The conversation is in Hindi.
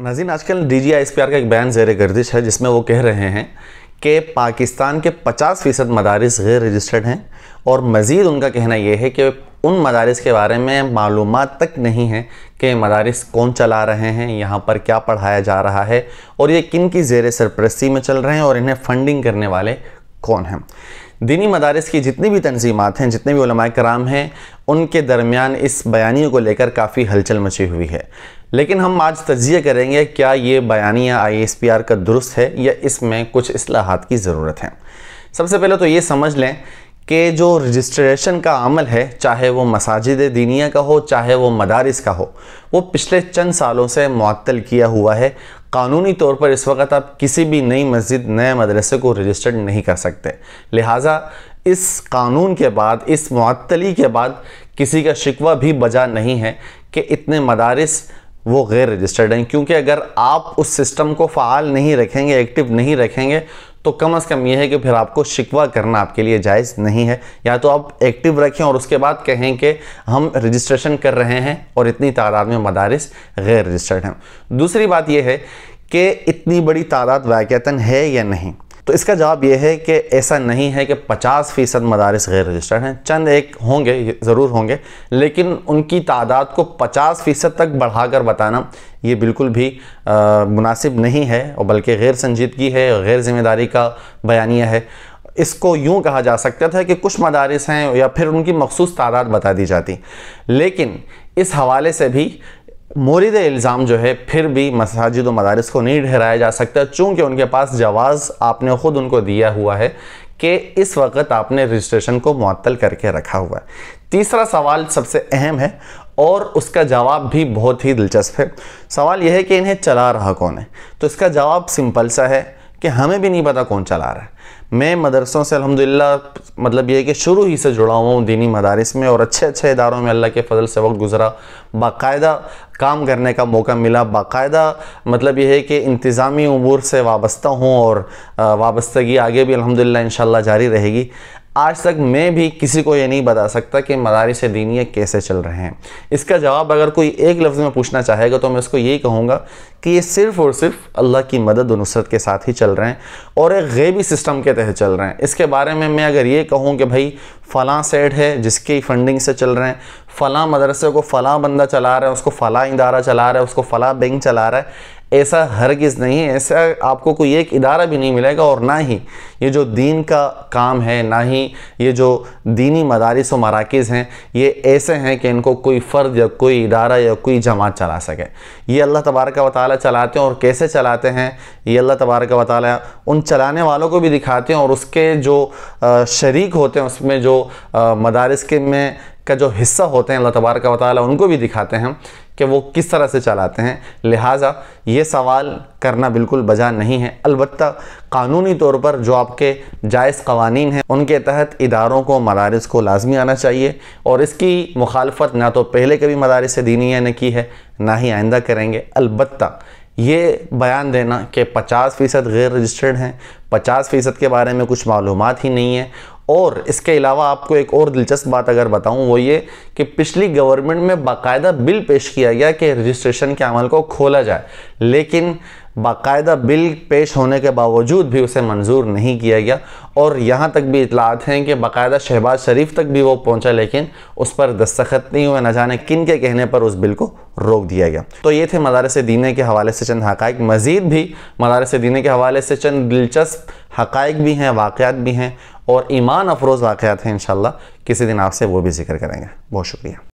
नाज़रीन, आजकल DGISPR का एक बयान ज़ेर गर्दिश है जिसमें वो कह रहे हैं कि पाकिस्तान के 50% मदारिस गैर रजिस्टर्ड हैं और मज़ीद उनका कहना यह है कि उन मदारिस के बारे में मालूमात तक नहीं है कि मदारिस कौन चला रहे हैं, यहाँ पर क्या पढ़ाया जा रहा है और ये किन की ज़ेर सरपरस्ती में चल रहे हैं और इन्हें फ़ंडिंग करने वाले कौन हैं। दीनी मदारिस की जितनी भी तंजीमात हैं, जितने भी उलमाए कराम हैं, उनके दरमियान इस बयानिया को लेकर काफ़ी हलचल मची हुई है। लेकिन हम आज तज्ज़िया करेंगे क्या ये बयानिया ISPR का दुरुस्त है या इसमें कुछ इस्लाहात की ज़रूरत है। सबसे पहले तो ये समझ लें कि जो रजिस्ट्रेशन का अमल है, चाहे वो मसाजिद दीनिया का हो चाहे वो मदारिस का हो, वो पिछले चंद सालों से मुअत्तल किया हुआ है। कानूनी तौर पर इस वक्त आप किसी भी नई मस्जिद, नए मदरसे को रजिस्टर्ड नहीं कर सकते। लिहाजा इस कानून के बाद, इस मुअत्तली के बाद किसी का शिकवा भी बजा नहीं है कि इतने मदारिस वो गैर रजिस्टर्ड हैं, क्योंकि अगर आप उस सिस्टम को फ़ाल नहीं रखेंगे, एक्टिव नहीं रखेंगे, तो कम से कम यह है कि फिर आपको शिकवा करना आपके लिए जायज़ नहीं है। या तो आप एक्टिव रखें और उसके बाद कहें कि हम रजिस्ट्रेशन कर रहे हैं और इतनी तादाद में मदारिस गैर रजिस्टर्ड हैं। दूसरी बात यह है कि इतनी बड़ी तादाद वाक़अतन है या नहीं, तो इसका जवाब यह है कि ऐसा नहीं है कि 50% मदारिस गैर रजिस्टर्ड हैं। चंद एक होंगे, ज़रूर होंगे, लेकिन उनकी तादाद को 50% तक बढ़ाकर बताना ये बिल्कुल भी मुनासिब नहीं है और बल्कि गैर संजीदगी है, गैर ज़िम्मेदारी का बयानिया है। इसको यूँ कहा जा सकता था कि कुछ मदारिस हैं या फिर उनकी मखसूस तादाद बता दी जाती, लेकिन इस हवाले से भी मोरिद इल्ज़ाम जो है फिर भी मसाजिद व मदारिस को नहीं ठहराया जा सकता, चूँकि उनके पास जवाज़ आपने ख़ुद उनको दिया हुआ है कि इस वक्त आपने रजिस्ट्रेशन को मुअत्तल करके रखा हुआ है। तीसरा सवाल सबसे अहम है और उसका जवाब भी बहुत ही दिलचस्प है। सवाल यह है कि इन्हें चला रहा कौन है। तो इसका जवाब सिंपल सा है कि हमें भी नहीं पता कौन चला रहा है। मैं मदरसों से अल्हम्दुलिल्लाह मतलब ये है कि शुरू ही से जुड़ा हुआ हूँ दीनी मदारिस में और अच्छे इदारों में अल्लाह के फजल से वक्त गुज़रा, बाकायदा काम करने का मौका मिला, बाकायदा मतलब ये है कि इंतज़ामी उमूर से वाबस्ता हूँ और वाबस्तगी आगे भी अल्हम्दुलिल्लाह इंशाअल्लाह जारी रहेगी। आज तक मैं भी किसी को ये नहीं बता सकता कि मदारिस दीनिया कैसे चल रहे हैं। इसका जवाब अगर कोई एक लफ्ज़ में पूछना चाहेगा तो मैं उसको यही कहूँगा कि ये सिर्फ़ और सिर्फ अल्लाह की मदद और नुसरत के साथ ही चल रहे हैं और एक गैबी सिस्टम के तहत चल रहे हैं। इसके बारे में मैं अगर ये कहूँ कि भाई फ़लाँ सेट है जिसकी फ़ंडिंग से चल रहे हैं, फ़लाँ मदरसे को फ़लाँ बंदा चला रहा है, उसको फ़लाँ इदारा चला रहा है, उसको फ़लाँ बैंक चला रहा है, ऐसा हरगिज़ नहीं है। ऐसा आपको कोई एक इदारा भी नहीं मिलेगा और ना ही ये जो दीन का काम है, ना ही ये जो दीनी मदारिस व मराकिज़ हैं, ये ऐसे हैं कि इनको कोई फ़र्द या कोई इदारा या कोई जमात चला सके। ये अल्लाह तबारक व तआला चलाते हैं और कैसे चलाते हैं ये अल्लाह तबारक व तआला उन चलाने वालों को भी दिखाते हैं और उसके जो शरीक होते हैं, उसमें जो मदारिस के में का जो हिस्सा होते हैं अल्लाह तबारक व तआला उनको भी दिखाते हैं कि वो किस तरह से चलाते हैं। लिहाजा ये सवाल करना बिल्कुल बजा नहीं है। अलबत्ता कानूनी तौर पर जो आपके जायज़ क़वानीन हैं उनके तहत इदारों को, मदारिस को लाजमी आना चाहिए और इसकी मुखालफत ना तो पहले कभी मदारिस दीनिया ने की है, ना ही आइंदा करेंगे। अलबत्ता ये बयान देना कि 50% गैर रजिस्टर्ड हैं, 50% के बारे में कुछ मालूमात ही नहीं है। और इसके अलावा आपको एक और दिलचस्प बात अगर बताऊं वो ये कि पिछली गवर्नमेंट में बाकायदा बिल पेश किया गया कि रजिस्ट्रेशन के अमल को खोला जाए, लेकिन बाकायदा बिल पेश होने के बावजूद भी उसे मंजूर नहीं किया गया और यहाँ तक भी इतलात हैं कि बाकायदा शहबाज शरीफ तक भी वो पहुँचा, लेकिन उस पर दस्तखत नहीं हुए। न जाने किन के कहने पर उस बिल को रोक दिया गया। तो ये थे मदारिस दीनिया के हवाले से चंद हक़ाइक़। मज़ीद भी मदारिस दीनिया के हवाले से चंद दिलचस्प हक़ाइक़ भी हैं, वाक़यात भी हैं और ईमान अफरोज़ वाक़यात हैं। इंशाअल्लाह किसी दिन आपसे वो भी ज़िक्र करेंगे। बहुत शुक्रिया।